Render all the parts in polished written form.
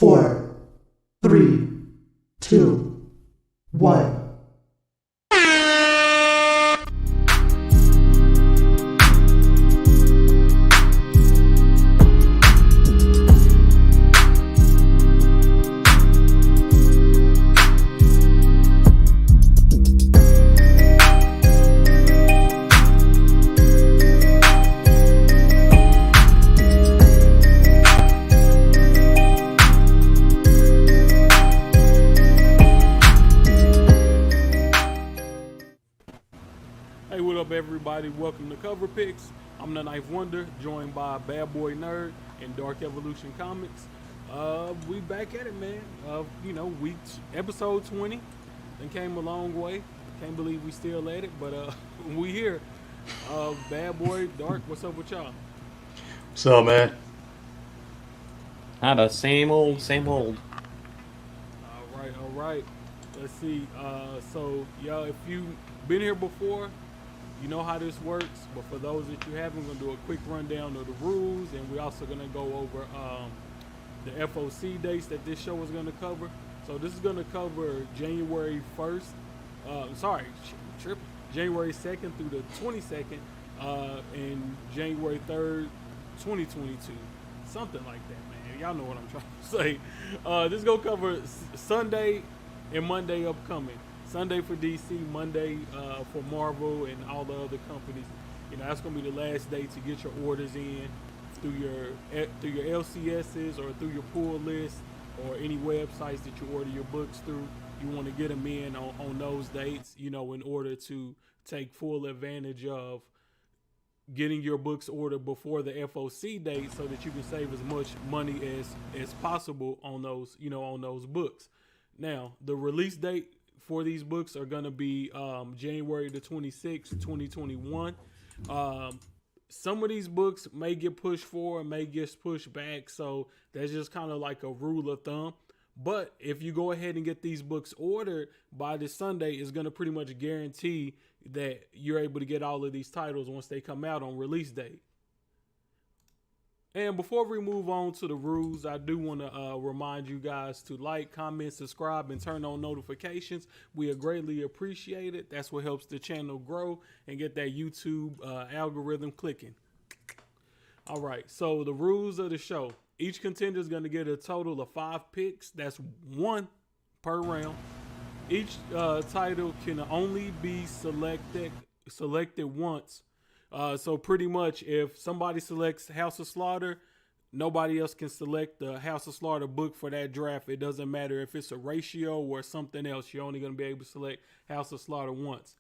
4, 3, 2, 1. Everybody, welcome to Cover Picks. I'm the Knife Wonder, joined by Bad Boy Nerd and Dark Evolution Comics. We back at it, man. Episode 20. It came a long way. Can't believe we still at it, but we here. Bad Boy, Dark, what's up with y'all? What's up, man? The same old. All right. Let's see. So, y'all, if you've been here before, you know how this works, but for those that you haven't, we're going to do a quick rundown of the rules, and we're also going to go over the FOC dates that this show is going to cover. So this is going to cover January 1st, January 2nd through the 22nd, and January 3rd, 2022. Something like that, man. Y'all know what I'm trying to say. This is going to cover Sunday and Monday upcoming. Sunday for DC, Monday for Marvel and all the other companies. You know, that's gonna be the last day to get your orders in through your LCSs or through your pull list or any websites that you order your books through. You want to get them in on those dates, you know, in order to take full advantage of getting your books ordered before the FOC date, so that you can save as much money as possible on those, on those books. Now, the release date for these books are going to be January the 26th, 2021. Some of these books may get pushed forward, may get pushed back, so that's just kind of like a rule of thumb. But if you go ahead and get these books ordered by this Sunday, it's going to pretty much guarantee that you're able to get all of these titles once they come out on release date. And before we move on to the rules, I do want to remind you guys to like, comment, subscribe, and turn on notifications. We are greatly appreciated. That's what helps the channel grow and get that YouTube algorithm clicking. All right, so the rules of the show. Each contender is going to get a total of 5 picks. That's 1 per round. Each title can only be selected once. So pretty much if somebody selects House of Slaughter, nobody else can select the House of Slaughter book for that draft. It doesn't matter if it's a ratio or something else. You're only going to be able to select House of Slaughter once.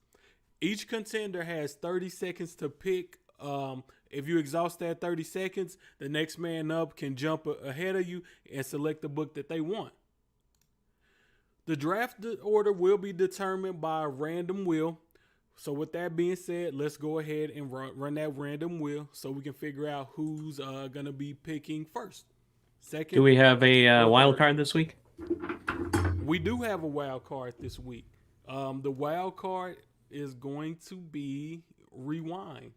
Each contender has 30 seconds to pick. If you exhaust that 30 seconds, the next man up can jump ahead of you and select the book that they want. The draft order will be determined by a random wheel. So with that being said, let's go ahead and run that random wheel so we can figure out who's going to be picking first. Second. Do we have a wild card this week? We do have a wild card this week. The wild card is going to be Rewind.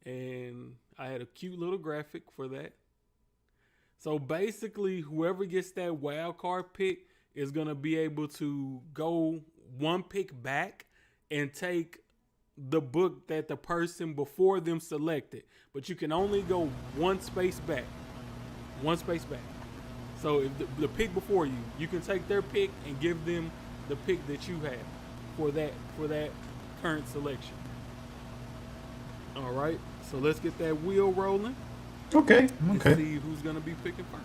And I had a cute little graphic for that. So basically, whoever gets that wild card pick is going to be able to go 1 pick back and take the book that the person before them selected. But you can only go 1 space back. 1 space back. So if the pick before you, you can take their pick and give them the pick that you have for that current selection. All right. So let's get that wheel rolling. Okay. And see who's going to be picking first.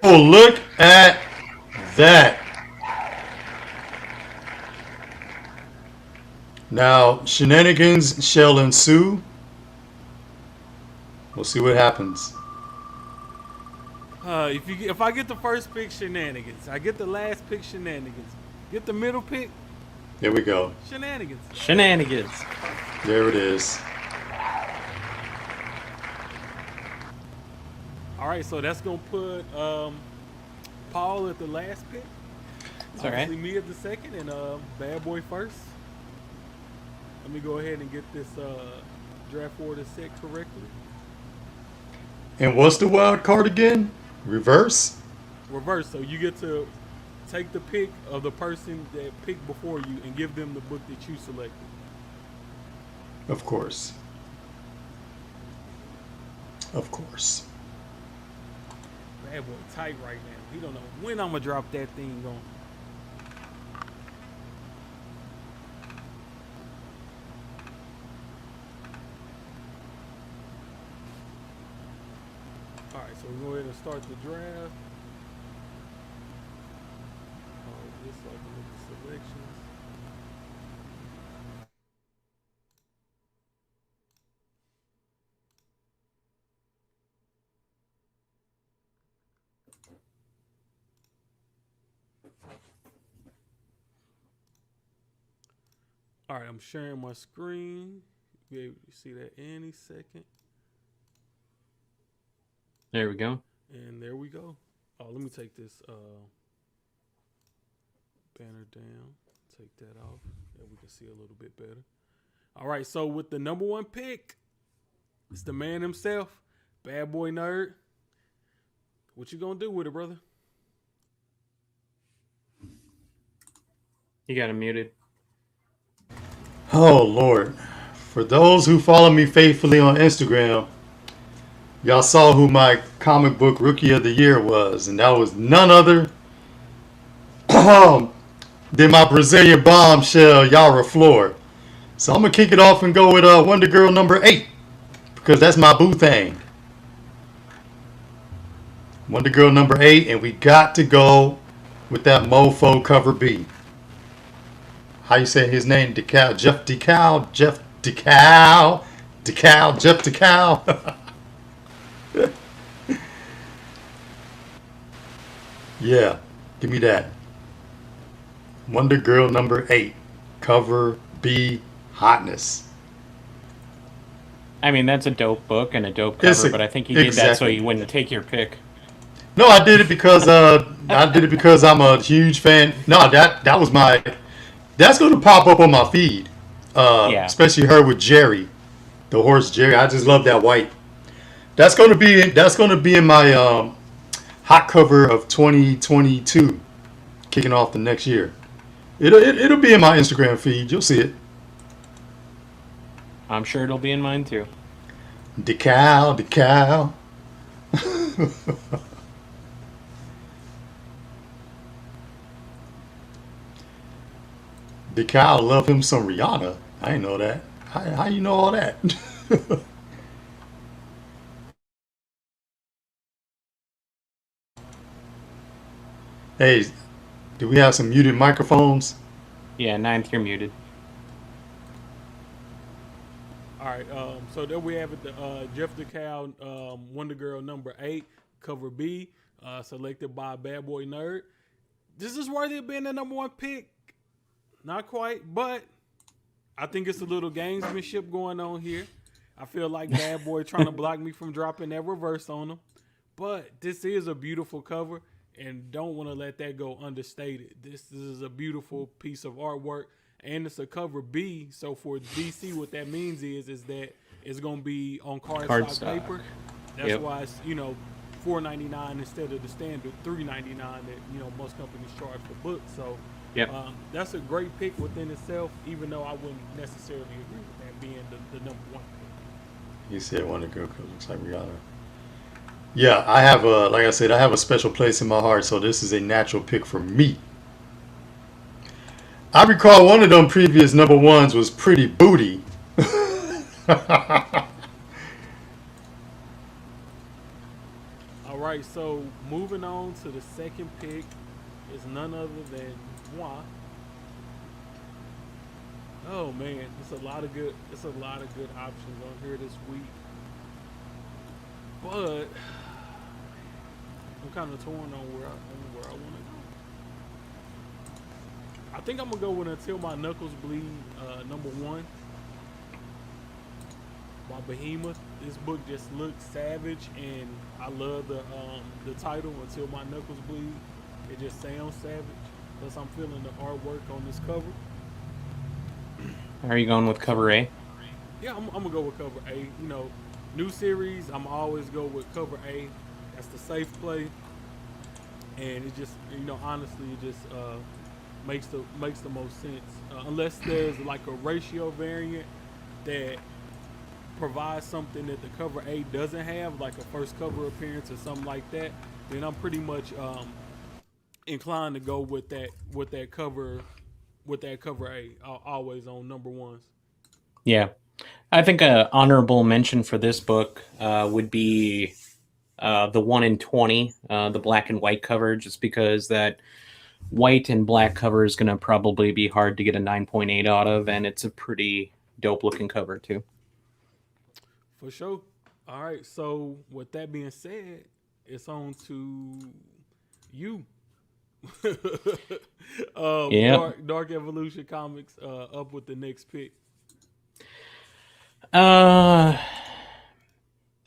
Oh, look at that. Now, shenanigans shall ensue. We'll see what happens. If I get the first pick, shenanigans. I get the last pick, shenanigans. Get the middle pick. There we go. Shenanigans. Shenanigans. There it is. All right, so that's going to put Paul at the last pick. It's all right. Obviously, me at the second and Bad Boy first. Let me go ahead and get this draft order set correctly. And what's the wild card again? Reverse? Reverse, so you get to take the pick of the person that picked before you and give them the book that you selected. Of course. Of course. Bad Boy tight right now. He don't know when I'm going to drop that thing on. Alright, so we'll go ahead and start the draft. Just so I can look at the selections. Alright, I'm sharing my screen. You'll be able to see that any second. There we go. And there we go. Oh, let me take this banner down. Take that off. That we can see a little bit better. All right, so with the number one pick, it's the man himself, Bad Boy Nerd. What you gonna do with it, brother? You got him muted. Oh, Lord. For those who follow me faithfully on Instagram, y'all saw who my comic book rookie of the year was, and that was none other than my Brazilian bombshell, Yara Floor. So I'm going to kick it off and go with Wonder Girl number 8, because that's my boo thing. Wonder Girl number 8, and we got to go with that mofo cover B. How you say his name? Jeff Decal. Yeah, give me that. Wonder Girl number 8, cover B, hotness. I mean, that's a dope book and a dope cover, but I think you did that so you wouldn't take your pick. No, I did it because I'm a huge fan. No, that was my. That's going to pop up on my feed, especially her with Jerry, the horse Jerry. I just love that white. That's going to be in my hot cover of 2022, kicking off the next year. It'll be in my Instagram feed. You'll see it. I'm sure it'll be in mine too. Decal. Decal love him some Rihanna. I didn't know that. How you know all that? Hey, do we have some muted microphones? Yeah, 9th, you're muted. All right, so there we have it. The Jeff DeCal, Wonder Girl number 8, cover B, selected by Bad Boy Nerd. This is worthy of being the number one pick. Not quite, but I think it's a little gamesmanship going on here. I feel like Bad Boy trying to block me from dropping that reverse on him. But this is a beautiful cover, and don't want to let that go understated. This is a beautiful piece of artwork, and it's a cover B. So for DC, what that means is that it's going to be on cardstock paper. That's why it's, $4.99 instead of the standard $3.99 that most companies charge for books. So that's a great pick within itself, even though I wouldn't necessarily agree with that being the number one pick. You said Wonder Girl because it looks like Rihanna. Yeah, I have like I said, I have a special place in my heart, so this is a natural pick for me. I recall one of them previous number ones was Pretty Booty. All right, so moving on to the second pick is none other than moi. Oh man, it's a lot of good options on here this week. But I'm kind of torn on where I want to go. I think I'm gonna go with Until My Knuckles Bleed, number 1 by Behemoth. This book just looks savage, and I love the title Until My Knuckles Bleed. It just sounds savage. Plus, I'm feeling the artwork on this cover. Are you going with cover A? Yeah, I'm gonna go with cover A. You know, new series, I'm always go with cover A. That's the safe play, and it just, honestly, it just makes the most sense. Unless there's like a ratio variant that provides something that the cover A doesn't have, like a first cover appearance or something like that, then I'm pretty much inclined to go with that cover A, always on number ones. Yeah, I think an honorable mention for this book would be the 1 in 20, the black and white cover, just because that white and black cover is going to probably be hard to get a 9.8 out of, and it's a pretty dope looking cover too. For sure. All right, so with that being said, it's on to you. Dark Evolution Comics up with the next pick. Man,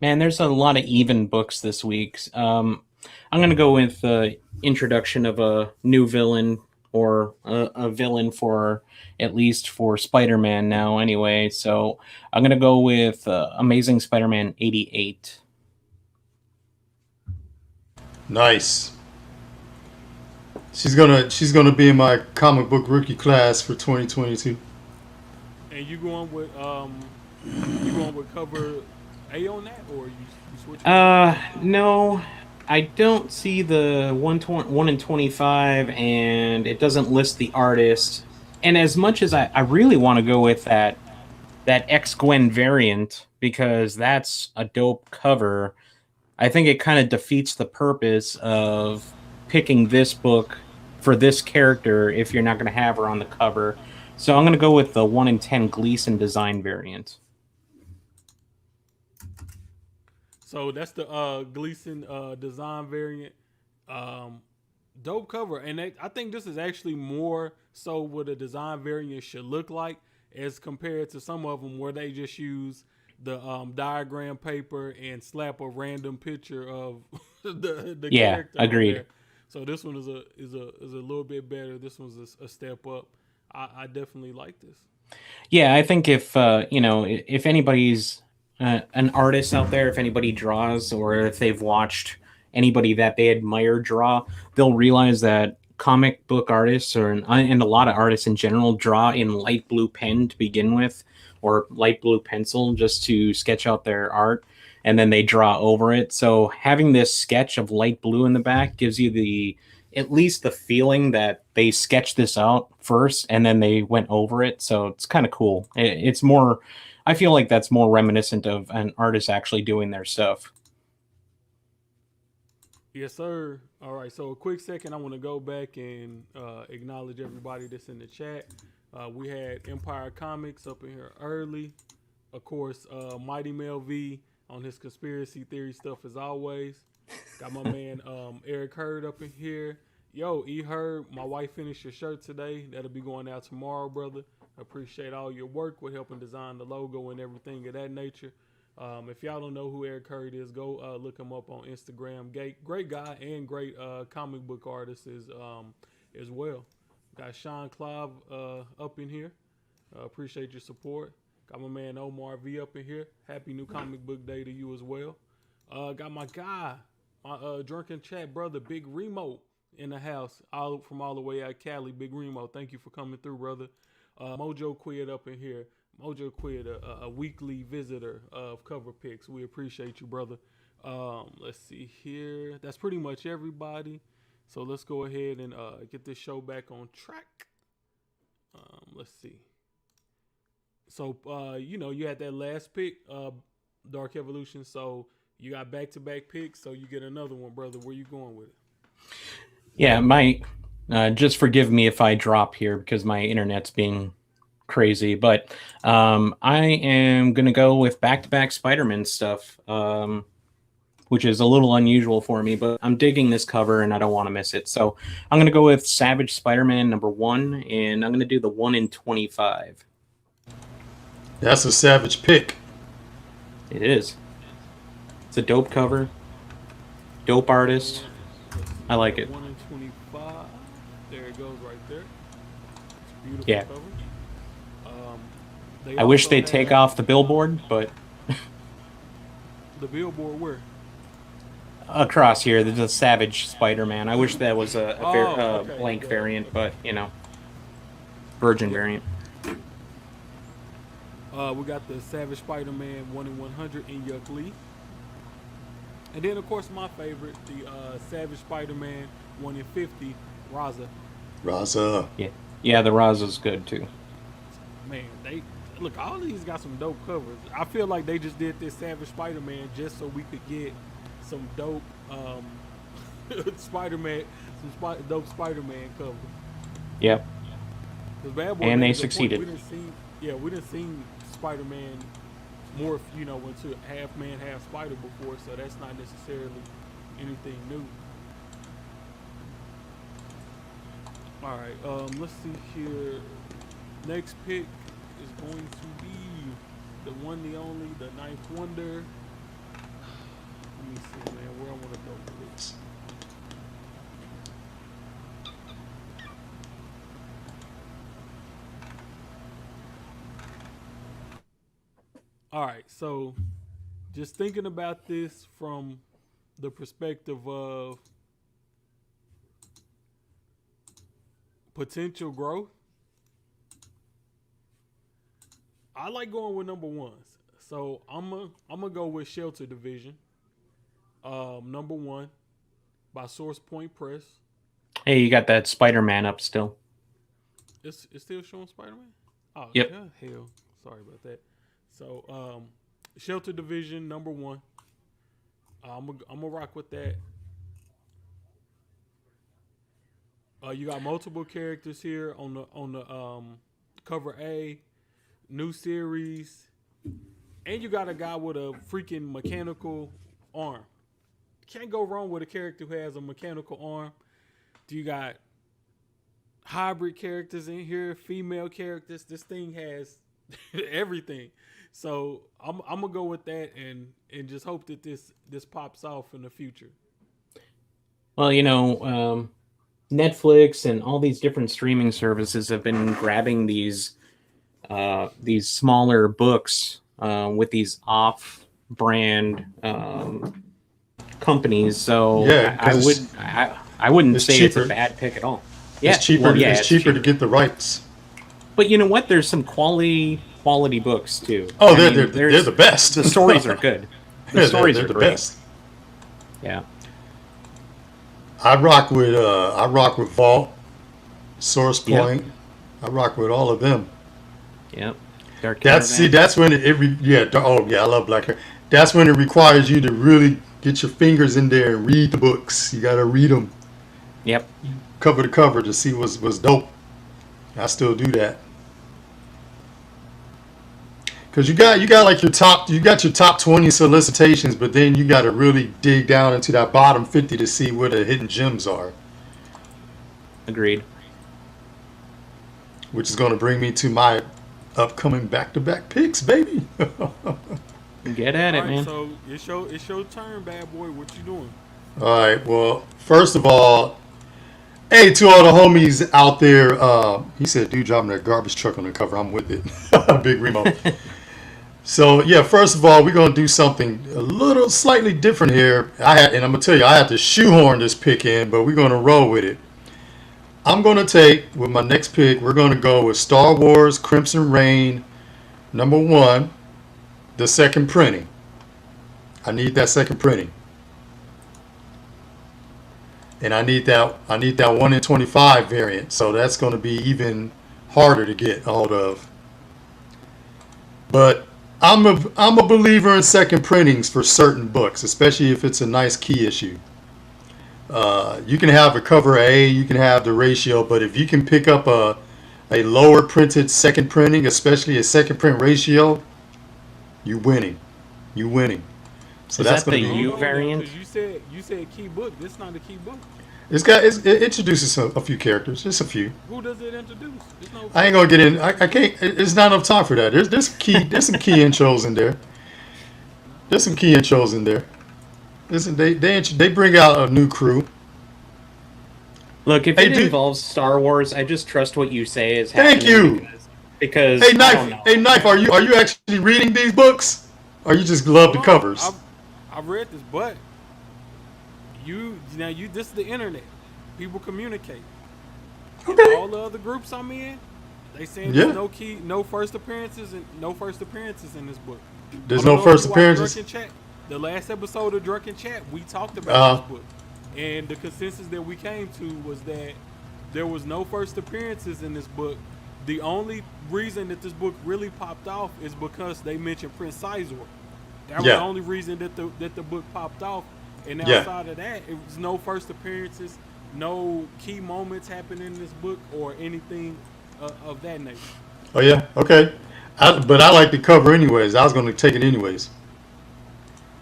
there's a lot of even books this week. I'm going to go with the introduction of a new villain, or a villain for, at least for Spider-Man now anyway. So I'm going to go with Amazing Spider-Man 88. Nice. She's gonna be in my comic book rookie class for 2022. And you going with cover A on that, or you switching? No, I don't see the 1 in 25, and it doesn't list the artist. And as much as I really want to go with that X-Gwen variant, because that's a dope cover, I think it kind of defeats the purpose of picking this book for this character if you're not going to have her on the cover. So I'm going to go with the 1 in 10 Gleason design variant. So that's the Gleason design variant. Dope cover. And I think this is actually more so what a design variant should look like, as compared to some of them where they just use the diagram paper and slap a random picture of the character. Agreed. So this one is a little bit better. This one's a step up. I definitely like this. Yeah, I think if if anybody's an artist out there, if anybody draws, or if they've watched anybody that they admire draw, they'll realize that comic book artists and a lot of artists in general draw in light blue pen to begin with, or light blue pencil, just to sketch out their art, and then they draw over it. So having this sketch of light blue in the back gives you at least the feeling that they sketched this out first and then they went over it. So it's kind of cool. It's more, I feel like that's more reminiscent of an artist actually doing their stuff. Yes, sir. All right. So a quick second, I want to go back and acknowledge everybody that's in the chat. We had Empire Comics up in here early. Of course, Mighty Mel V on his conspiracy theory stuff as always. Got my man Eric Hurd up in here. Yo, E Hurd, my wife finished your shirt today. That'll be going out tomorrow, brother. Appreciate all your work with helping design the logo and everything of that nature. If y'all don't know who Eric Hurd is, go look him up on Instagram. Great guy and great comic book artist as well. Got Sean Clive up in here. Appreciate your support. Got my man Omar V up in here. Happy New Comic Book Day to you as well. Got my guy, my Drunken Chat brother, Big Remo, in the house, from all the way out Cali. Big Remo, thank you for coming through, brother. Mojo Quid up in here. Mojo Quid, a weekly visitor of cover picks. We appreciate you, brother. Let's see here. That's pretty much everybody. So let's go ahead and get this show back on track. Let's see. So, you had that last pick, Dark Evolution. So you got back-to-back picks. So you get another one, brother. Where you going with it? Yeah, just forgive me if I drop here because my internet's being crazy. But I am going to go with back-to-back Spider-Man stuff, which is a little unusual for me. But I'm digging this cover, and I don't want to miss it. So I'm going to go with Savage Spider-Man #1, and I'm going to do the 1 in 25. That's a savage pick. It is. It's a dope cover. Dope artist. I like it. 1 in 25. There it goes right Yeah. cover. I wish they'd also take have off the billboard, but the billboard where. across here, there's a Savage Spider-Man. I wish that was a Okay, blank yeah, variant, okay. but, Virgin variant. We got the Savage Spider-Man 1 in 100 in Yuck Lee. And then, of course, my favorite, the Savage Spider-Man 1 in 50, Raza. Raza. Yeah, the Raza's good, too. Man, look, all these got some dope covers. I feel like they just did this Savage Spider-Man just so we could get some dope Spider-Man, dope Spider-Man covers. Yep. Bad Boy And they made a good point. succeeded. We didn't see Spider-Man morph, into half man, half spider before, so that's not necessarily anything new. All right, let's see here. Next pick is going to be the one, the only, the Ninth Wonder. Let me see, man, where I want to go with this. All right, so just thinking about this from the perspective of potential growth, I like going with number ones. So I'm gonna go with Shelter Division, number one by Source Point Press. Hey, you got that Spider-Man up still. It's still showing Spider-Man? Oh, Yep. yeah, hell. Sorry about that. So, Shelter Division, number one. I'm gonna rock with that. You got multiple characters here on the cover A, new series, and you got a guy with a freaking mechanical arm. Can't go wrong with a character who has a mechanical arm. You got hybrid characters in here, female characters. This thing has everything. So I'm gonna go with that and just hope that this pops off in the future. Well, Netflix and all these different streaming services have been grabbing these smaller books with these off-brand companies. So Yeah, I wouldn't it's say cheaper. it's a bad pick at all. Yeah, It's cheaper. well, yeah, it's cheaper to get the rights. But you know what? There's some quality books too. Oh, I they're mean, the best. The stories are good. The Yeah, stories they're are the great. best. Yeah. I rock with Vault, Source Point. Yep. I rock with all of them. Yep. Dark That's Caravan. when I love Black Hair. That's when it requires you to really get your fingers in there and read the books. You got to read them Yep. cover to cover to see what's dope. I still do that. Cause you got like your top 20 solicitations, but then you got to really dig down into that bottom 50 to see where the hidden gems are. Agreed. Which is going to bring me to my upcoming back-to-back picks, baby. Get at it, All right, man. so it's your turn, bad boy. What you doing? All right. Well, first of all, hey to all the homies out there. He said, "Dude, driving that garbage truck on the cover. I'm with it." Big Remo. So yeah, first of all, we're gonna do something a little slightly different here. I'm gonna tell you, I had to shoehorn this pick in, but we're gonna roll with it. I'm gonna take with my next pick. We're gonna go with Star Wars Crimson Reign, number one, the second printing. I need that second printing, and I need that 1 in 25 variant. So that's gonna be even harder to get a hold of. But I'm a believer in second printings for certain books, especially if it's a nice key issue. You can have a cover A, you can have the ratio, but if you can pick up a lower printed second printing, especially a second print ratio, you winning. So Is that's that going the to be. U variant? Because you said key book. This is not a key book. It introduces a few characters, just a few. Who does it introduce? There's no. I ain't gonna get in. I can't. It's not enough time for that. There's some key intros in there. There's some key intros in there. Listen, they bring out a new crew. Look, if Hey, it involves Star Wars, I just trust what you say is happening. Thank you. Because Hey, Knife, are you actually reading these books? Or you just love the covers? I've read this, but this is the internet. People communicate. And Okay. all the other groups I'm in, they saying Yeah. there's no first appearances in this book. There's no first appearances. Drunken Chat. The last episode of Drunken Chat, we talked about this book, and the consensus that we came to was that there was no first appearances in this book. The only reason that this book really popped off is because they mentioned Prince Sizor. That was the only reason that the book popped off. And outside of that, it was no first appearances, no key moments happen in this book or anything of that nature. Oh yeah, okay. But I like the cover anyways. I was going to take it anyways.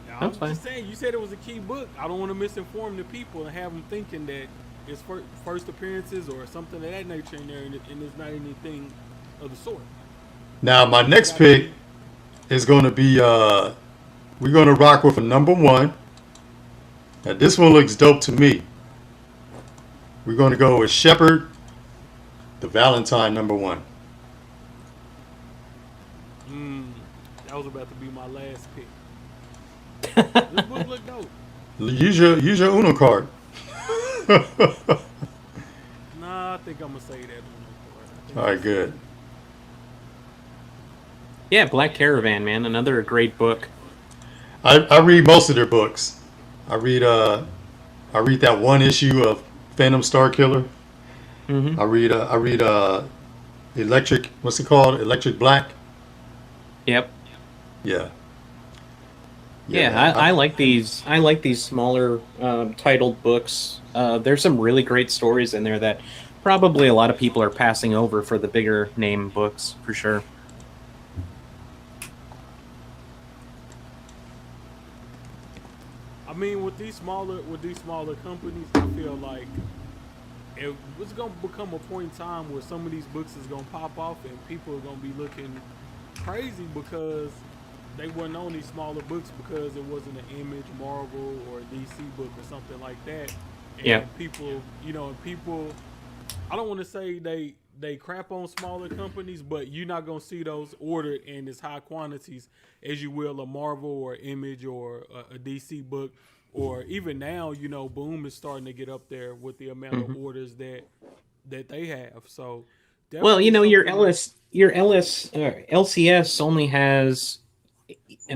Now, I'm just saying, you said it was a key book. I don't want to misinform the people and have them thinking that it's first appearances or something of that nature in there, and it's not anything of the sort. Now, my next pick is going to be, we're going to rock with a number 1. Now, this one looks dope to me. We're going to go with Shepherd, the Valentine number 1. That was about to be my last pick. This book look dope. Use your Uno card. Nah, I think I'm gonna say that Uno card. All right, good. Yeah, Black Caravan, man, another great book. I read most of their books. I read that one issue of Phantom Star Killer. Mm-hmm. I read Electric. What's it called? Electric Black. Yep. Yeah. I like these. I like these smaller titled books. There's some really great stories in there that probably a lot of people are passing over for the bigger name books, for sure. I mean, with these smaller companies, I feel like it's gonna become a point in time where some of these books is gonna pop off and people are gonna be looking crazy because they weren't on these smaller books because it wasn't an Image, Marvel, or DC book or something like that. And people, I don't want to say they crap on smaller companies, but you're not gonna see those ordered in as high quantities as you will a Marvel or Image or a DC book, or even now, Boom is starting to get up there with the amount of orders that they have. So, well, your LCS only has,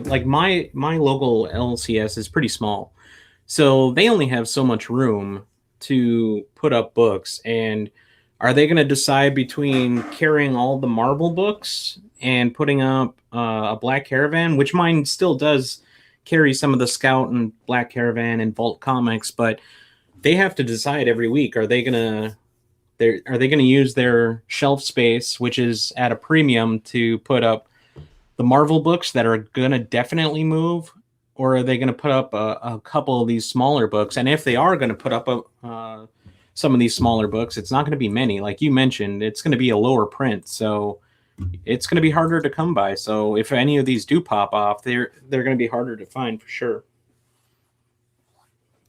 like, my local LCS is pretty small, so they only have so much room to put up books. And are they going to decide between carrying all the Marvel books and putting up a Black Caravan, which mine still does carry some of the Scout and Black Caravan and Vault comics, but they have to decide every week, are they going to use their shelf space, which is at a premium, to put up the Marvel books that are going to definitely move, or are they going to put up a couple of these smaller books? And if they are going to put up some of these smaller books, it's not going to be many. Like you mentioned, it's going to be a lower print, so it's going to be harder to come by. So if any of these do pop off, they're going to be harder to find for sure.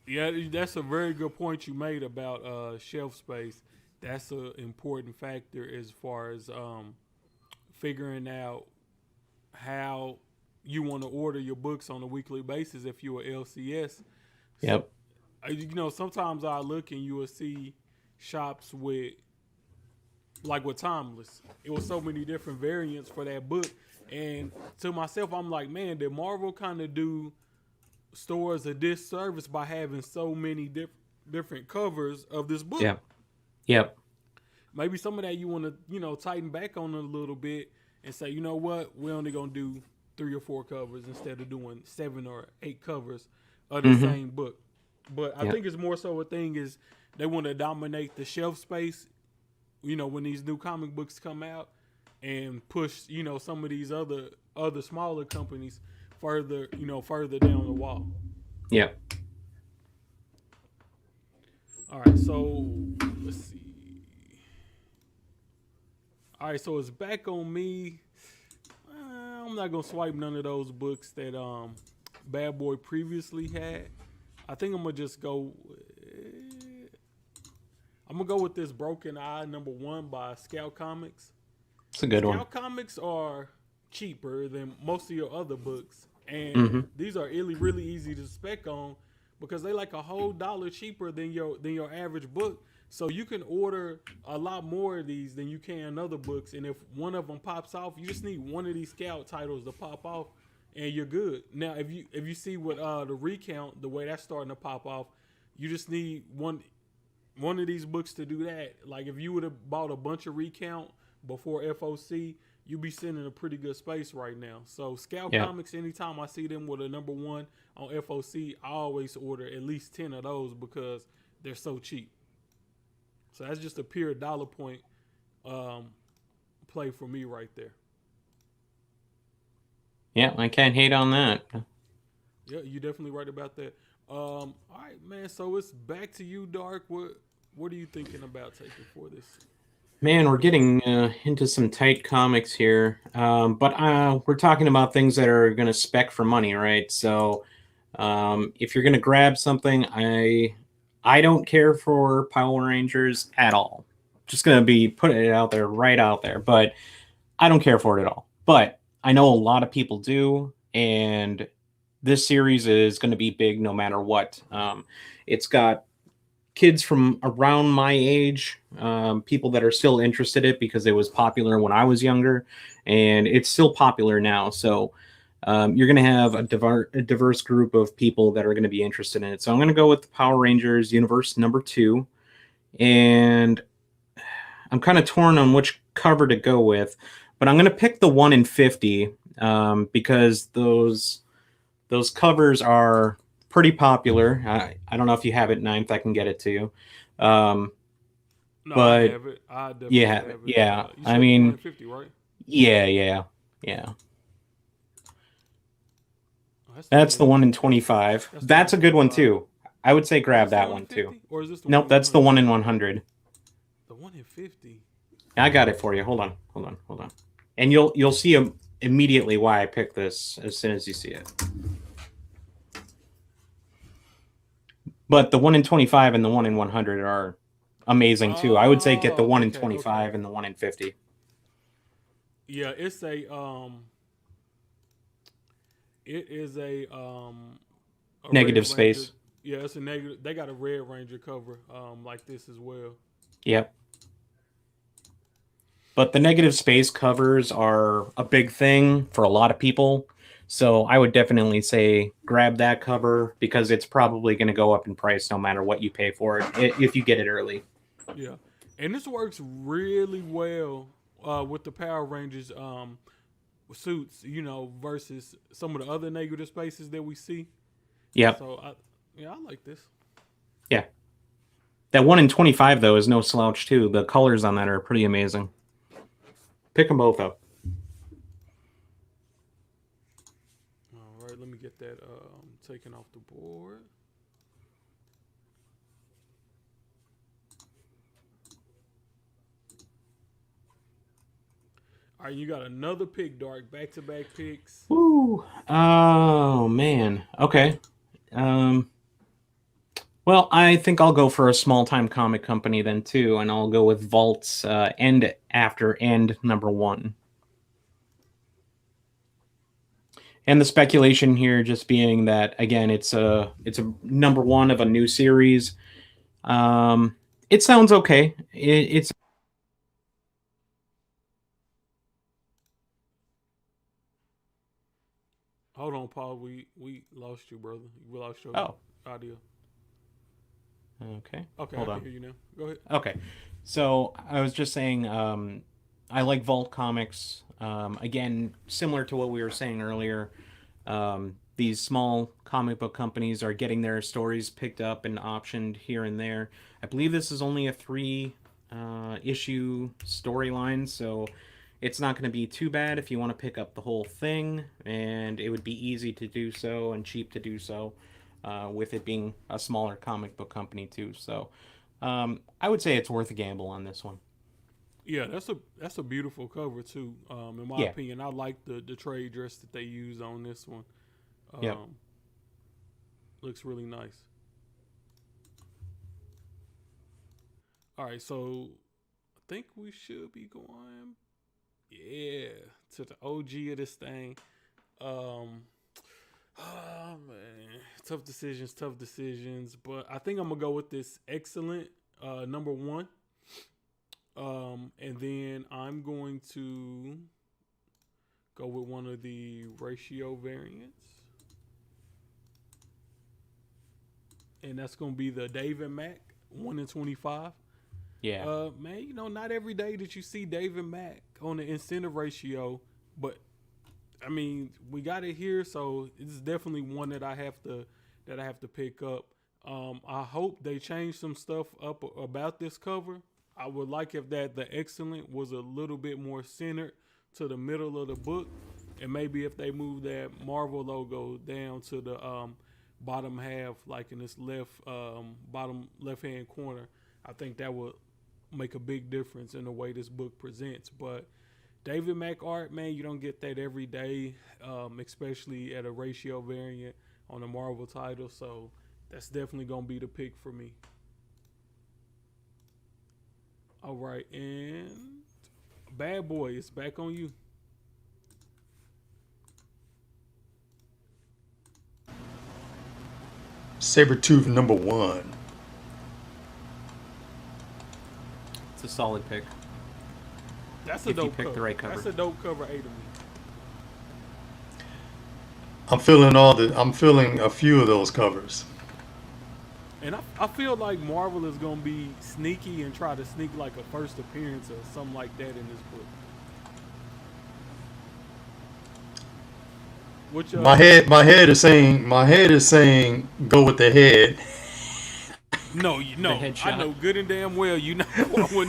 Yeah, that's a very good point you made about shelf space. That's an important factor as far as figuring out how you want to order your books on a weekly basis if you're an LCS. Yep. Sometimes I look and you will see shops with Timeless. It was so many different variants for that book. And to myself, I'm like, man, did Marvel kind of do stores a disservice by having so many different covers of this book? Yeah. Yep. Maybe some of that you want to, tighten back on it a little bit and say, you know what, we're only going to do 3 or 4 covers instead of doing 7 or 8 covers of the same book. But I think it's more so a thing is they want to dominate the shelf space, when these new comic books come out, and push, some of these other smaller companies further down the wall. Yeah. All right, so let's see. All right, so it's back on me. I'm not gonna swipe none of those books that Bad Boy previously had. I think I'm gonna just go. I'm gonna go with this Broken Eye #1 by Scout Comics. It's a good one. Scout Comics are cheaper than most of your other books, and these are really easy to spec on because they like a whole $1 cheaper than your average book. So you can order a lot more of these than you can other books, and if one of them pops off, you just need one of these Scout titles to pop off, and you're good. Now, if you see what the recount, the way that's starting to pop off, you just need one of these books to do that. Like if you would have bought a bunch of recount before FOC, you'd be sitting in a pretty good space right now. So Scout Comics, anytime I see them with a #1 on FOC, I always order at least 10 of those because they're so cheap. So that's just a pure dollar point play for me right there. Yeah, I can't hate on that. Yeah, you're definitely right about that. All right, man. So it's back to you, Dark. What are you thinking about taking for this? Man, we're getting into some tight comics here, but we're talking about things that are going to spec for money, right? So if you're going to grab something, I don't care for Power Rangers at all. Just going to be putting it out there, right out there, but I don't care for it at all. But I know a lot of people do, and this series is going to be big no matter what. It's got kids from around my age, people that are still interested in it because it was popular when I was younger, and it's still popular now. So you're going to have a diverse group of people that are going to be interested in it. So I'm going to go with the Power Rangers Universe #2, and I'm kind of torn on which cover to go with, but I'm going to pick the 1 in 50 because those covers are pretty popular. I don't know if you have it, Ninth. I can get it to you. No, but I have it. I definitely have it. Yeah. You I said mean, 1 in 50, right? Yeah. Oh, That's the 1 in 25. That's a good one too. I would say grab that one too. Or is this the Nope, that's the 1 in 100. The 1 in 50. I got it for you. Hold on. And you'll see immediately why I picked this as soon as you see it. But the 1 in 25 and the 1 in 100 are amazing too. I would say get the 1 in 25 and the 1 in 50. Yeah, it's a it is a negative space. Yeah, it's a negative. They got a Red Ranger cover like this as well. Yep. But the negative space covers are a big thing for a lot of people. So I would definitely say grab that cover because it's probably going to go up in price no matter what you pay for it if you get it early. Yeah. And this works really well with the Power Rangers suits, versus some of the other negative spaces that we see. Yeah. So I like this. Yeah. That 1 in 25 though is no slouch too. The colors on that are pretty amazing. Pick them both up. All right, let me get that taken off the board. All right, you got another pick, Dark. Back-to-back picks. Woo. Oh, man. Okay. Well, I think I'll go for a small-time comic company then, too, and I'll go with Vault's End After End #1. And the speculation here just being that, again, it's a #1 of a new series. It sounds okay. It's Hold on, Paul. We lost you, brother. We lost your audio. Okay. Okay, Hold I on. can hear you now. Go ahead. Okay. So I was just saying, I like Vault Comics. Again, similar to what we were saying earlier, these small comic book companies are getting their stories picked up and optioned here and there. I believe this is only a 3-issue storyline, so it's not going to be too bad if you want to pick up the whole thing, and it would be easy to do so and cheap to do so, with it being a smaller comic book company too. So I would say it's worth a gamble on this one. Yeah, that's a beautiful cover too. In my opinion, I like the trade dress that they used on this one. Looks really nice. All right, so I think we should be going, to the OG of this thing. Oh man, tough decisions. But I think I'm gonna go with this excellent number 1. And then I'm going to go with one of the ratio variants. And that's going to be the David Mack 1 in 25. Yeah. Man, you know, not every day that you see David Mack on the incentive ratio, but I mean, we got it here, so it's definitely one that I have to pick up. I hope they change some stuff up about this cover. I would like if the excellent was a little bit more centered to the middle of the book, and maybe if they move that Marvel logo down to the bottom half, like in this bottom left-hand corner, I think that would make a big difference in the way this book presents. But David Mack art, man, you don't get that every day, especially at a ratio variant on a Marvel title, so that's definitely going to be the pick for me. All right, and Bad Boy, it's back on you. Sabretooth number 1. It's a solid pick. That's a if dope you pick cover. The right cover. That's a dope cover A to me. I'm feeling a few of those covers. And I feel like Marvel is going to be sneaky and try to sneak like a first appearance or something like that in this book. Which, my head is saying go with the head. No, I know good and damn well you know when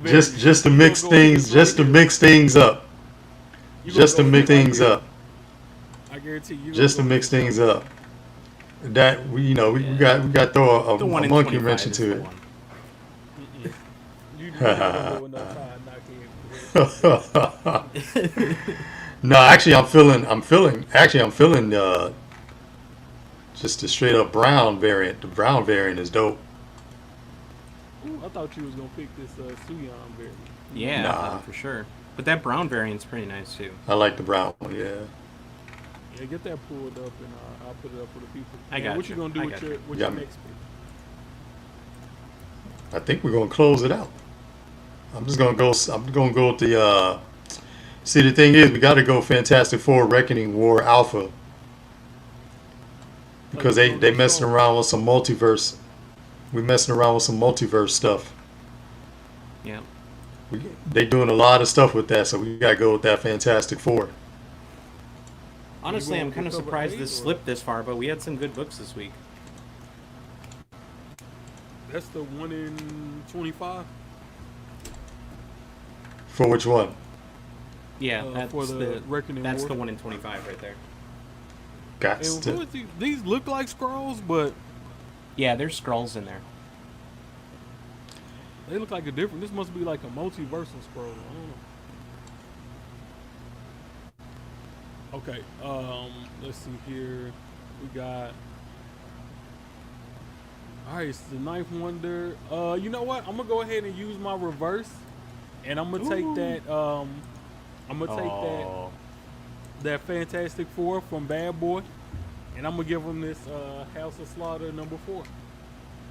just to mix things, up. Just to mix things up. I guarantee you. Just to mix things up. That we got to throw a monkey wrench into it. You know No, actually, I'm feeling just the straight up brown variant. The brown variant is dope. Ooh, I thought you was gonna pick this Suyon variant. Yeah, nah. For sure. But that brown variant's pretty nice too. I like the brown one. Yeah. Yeah, get that pulled up and I'll put it up for the people. I got What you gonna do with your next pick? I think we're gonna close it out. I'm gonna go with the. See, the thing is, we got to go Fantastic Four Reckoning War Alpha because they messing around with some multiverse. We messing around with some multiverse stuff. Yeah. They doing a lot of stuff with that, so we got to go with that Fantastic Four. Honestly, I'm kind of surprised this slipped this far, but we had some good books this week. That's the 1 in 25. For which one? Yeah, that's for the Reckoning That's War. the 1 in 25 right there. These look like scrolls, but yeah, there's scrolls in there. They look like a different. This must be like a multiversal scroll. I don't know. Okay. Let's see here. We got. All right, it's the Ninth Wonder. You know what? I'm gonna go ahead and use my reverse, and I'm gonna take that. I'm gonna take that Fantastic Four from Bad Boy, and I'm gonna give them this House of Slaughter number 4.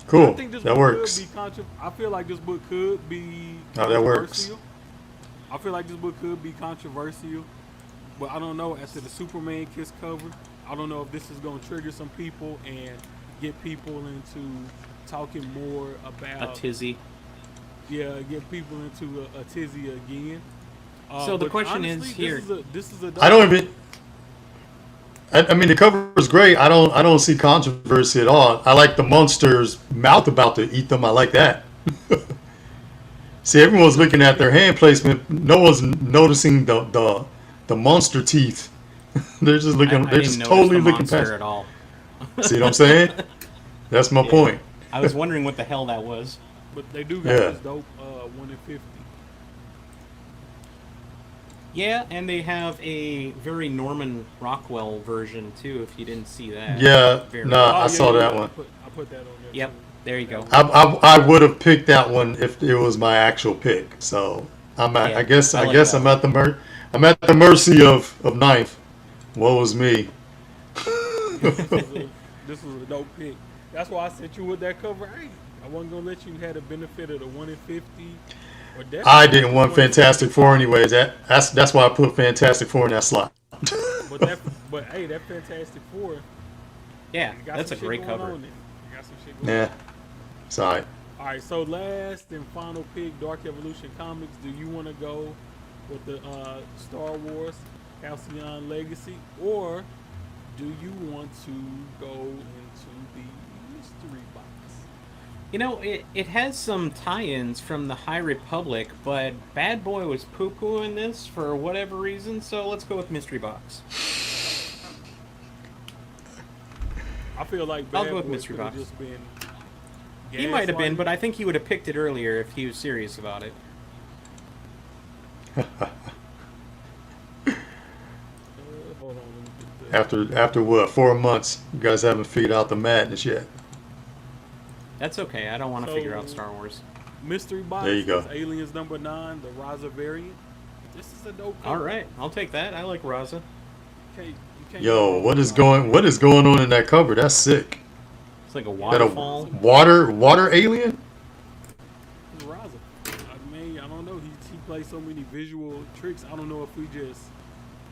Cool. I think this that book works. Could be I feel like this book could be that works. I feel like this book could be controversial, but I don't know. After the Superman Kiss cover, I don't know if this is gonna trigger some people and get people into talking more about a tizzy. Yeah, get people into a tizzy again. So the question honestly, is here. This is a I don't even. I mean, the cover is great. I don't see controversy at all. I like the monster's mouth about to eat them. I like that. See, everyone's looking at their hand placement. No one's noticing the monster teeth. They're just looking. They're just totally looking past at all. See what I'm saying? That's my point. I was wondering what the hell that was. But they do got this dope 1 in 50. Yeah, and they have a very Norman Rockwell version too. If you didn't see that. Yeah, I saw that one. I put that on there. Yep. Too. There you go. I would have picked that one if it was my actual pick. So I guess I'm at the mercy of ninth. Woe is me. This was a dope pick. That's why I sent you with that cover 8. I wasn't gonna let you have the benefit of the 1 in 50. I didn't want Fantastic Four anyways. That's why I put Fantastic Four in that slot. but hey, that Fantastic Four. Yeah, that's a great cover. Yeah, it's alright. All right, so last and final pick, Dark Evolution Comics. Do you want to go with the Star Wars Halcyon Legacy, or do you want to go into the mystery box? You know, it has some tie-ins from the High Republic, but Bad Boy was poo-pooing this for whatever reason, so let's go with mystery box. I feel like I'll go with mystery box. Just been he might have been, but I think he would have picked it earlier if he was serious about it. Hold on, let me get After what, 4 months, you guys haven't figured out the madness yet. That's okay. I don't want to figure out Star Wars. Mystery box. There you go. Aliens number 9, the Raza variant. This is a dope cover. All right, I'll take that. I like Raza. Yo, what is going on in that cover? That's sick. It's like a waterfall. Water alien? It's Raza. I mean, I don't know. He plays so many visual tricks. I don't know if we just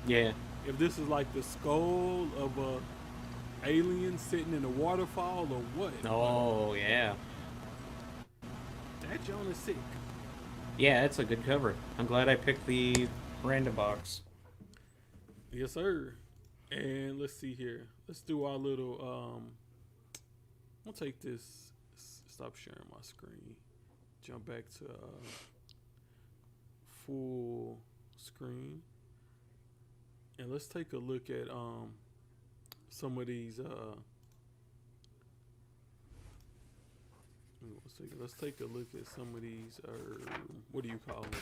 if this is like the skull of a alien sitting in a waterfall or what. Oh yeah. That Joan is sick. Yeah, it's a good cover. I'm glad I picked the random box. Yes, sir. And let's see here. Let's do our little I'll take this. Stop sharing my screen. Jump back to full screen. And let's take a look at some of these let's take a look at some of these what do you call it?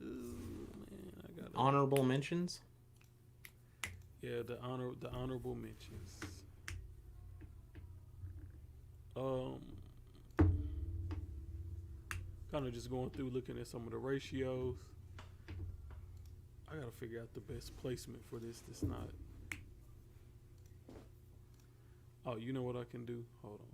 Man, I got honorable mentions? Yeah, the honorable mentions. Kind of just going through looking at some of the ratios. I gotta figure out the best placement for this. That's not. Oh, you know what I can do? Hold on.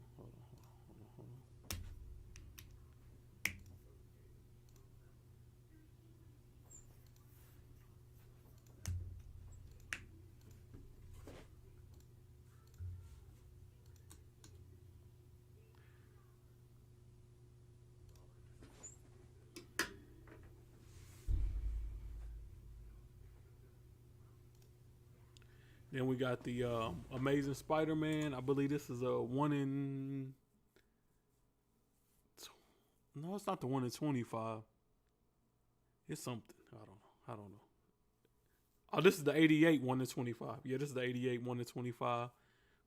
Then we got the Amazing Spider-Man. I believe this is a 1 in. No, it's not the 1 in 25. It's something. I don't know. Oh, this is the 88 1 in 25. Yeah, this is the 88 1 in 25. Of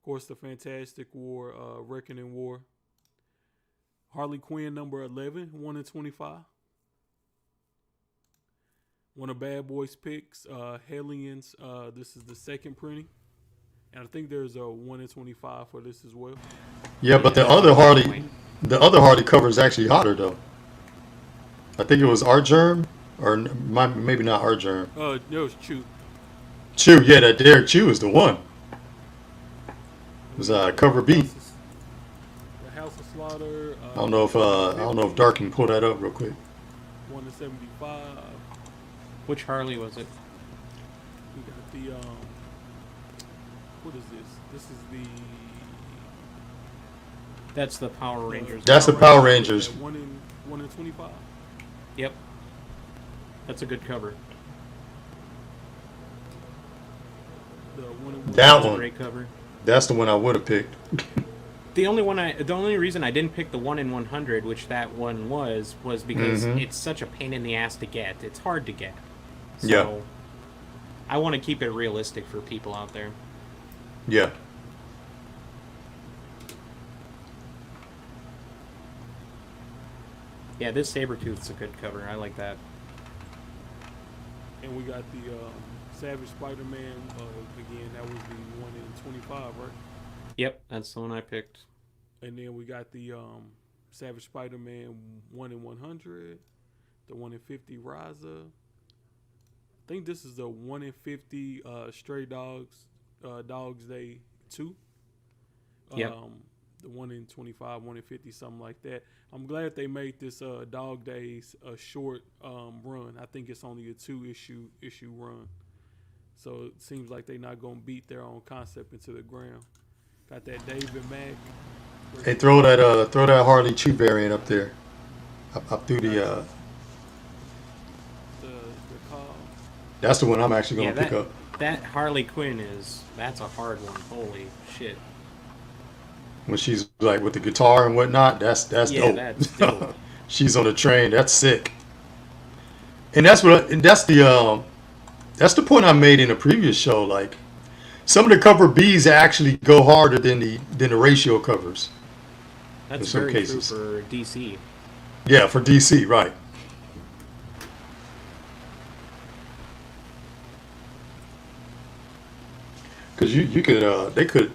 course, the Fantastic War, Reckoning War. Harley Quinn number 11 1 in 25. One of Bad Boys picks, Hellions. This is the second printing, and I think there's a 1 in 25 for this as well. Yeah, but the other Harley cover is actually hotter though. I think it was Art Germ, or maybe not Art Germ. It was Chew. Chew, yeah, that Derek Chew is the one. It was cover B. The House of Slaughter. I don't know if Dark can pull that up real quick. 1 in 75. Which Harley was it? We got the what is this? This is the. That's the Power Rangers. That's the Power Rangers. 1 in 25. Yep. That's a good cover. That one. Great cover. That's the one I would have picked. The only reason I didn't pick the 1 in 100, which that one was because it's such a pain in the ass to get. It's hard to get. So yeah. I want to keep it realistic for people out there. Yeah. Yeah, this Sabretooth's a good cover. I like that. And we got the Savage Spider-Man. Again, that was the 1 in 25, right? Yep, that's the one I picked. And then we got the Savage Spider-Man 1 in 100, the 1 in 50 Raza. I think this is the 1 in 50 Stray Dogs Dogs Day 2. Yep. The 1 in 25, 1 in 50, something like that. I'm glad they made this Dog Days a short run. I think it's only a 2 issue run. So it seems like they're not going to beat their own concept into the ground. Got that David Mack. Hey, throw that Harley Chew variant up there. Up through the call. That's the one I'm actually going to pick up. That Harley Quinn that's a hard one. Holy shit. When she's like with the guitar and whatnot, that's dope. That's dope. She's on the train. That's sick. And that's the point I made in a previous show. Like, some of the cover Bs actually go harder than the ratio covers. That's in some very cases. true for DC. Yeah, for DC, right. Because you could they could.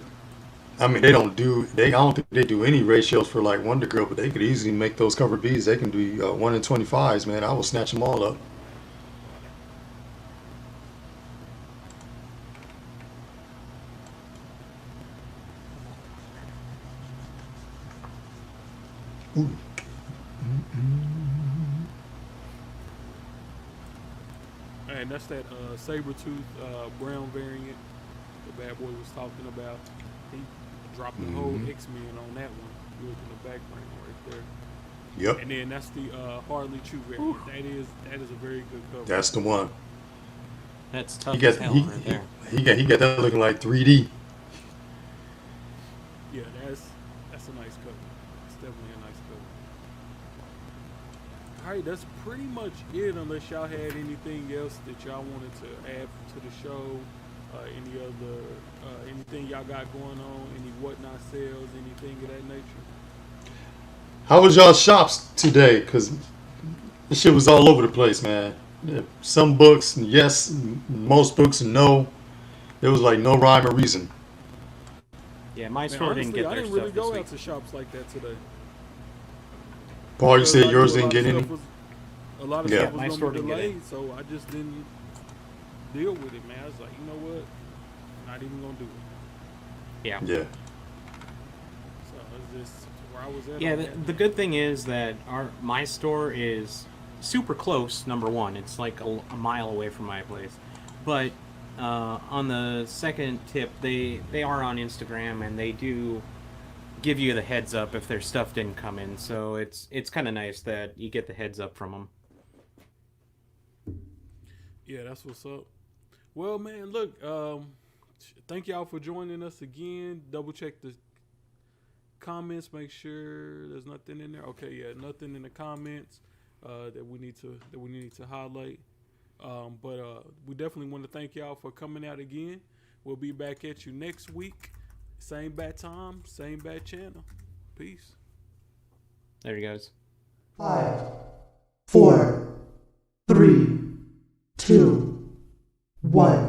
I mean, I don't think they do any ratios for like Wonder Girl, but they could easily make those cover Bs. They can do 1 in 25s, man. I will snatch them all up. Ooh. And that's that Sabretooth brown variant the bad boy was talking about. He dropped the whole X-Men on that one. You look in the background right there. Yep. And then that's the Harley Chew variant. That is a very good cover. That's the one. That's tough as hell right there. He got that looking like 3D. Yeah, that's a nice cover. It's definitely a nice cover. All right, that's pretty much it. Unless y'all had anything else that y'all wanted to add to the show, any other anything y'all got going on, any whatnot sales, anything of that nature. How was y'all shops today? Because the shit was all over the place, man. Yeah, some books, yes. Most books, no. There was like no rhyme or reason. Yeah, my store didn't get their stuff. I didn't really go this out to shops like that today. Paul, you said yours didn't get any? A lot of Yeah. stuff My was store going to be didn't get delayed, so I just didn't deal with it, man. I was like, you know what? I'm not even going to do it. Yeah. Yeah. So it's just where I was at. Yeah, on the, that. the good thing is that my store is super close. Number one, it's like a mile away from my place. But on the second tip, they are on Instagram and they do give you the heads up if their stuff didn't come in. So it's kind of nice that you get the heads up from them. Yeah, that's what's up. Well, man, look, thank y'all for joining us again. Double check the comments, make sure there's nothing in there. Okay, yeah, nothing in the comments that we need to highlight. But we definitely want to thank y'all for coming out again. We'll be back at you next week. Same bad time, same bad channel. Peace. There he goes. 5, 4, 3, 2, 1.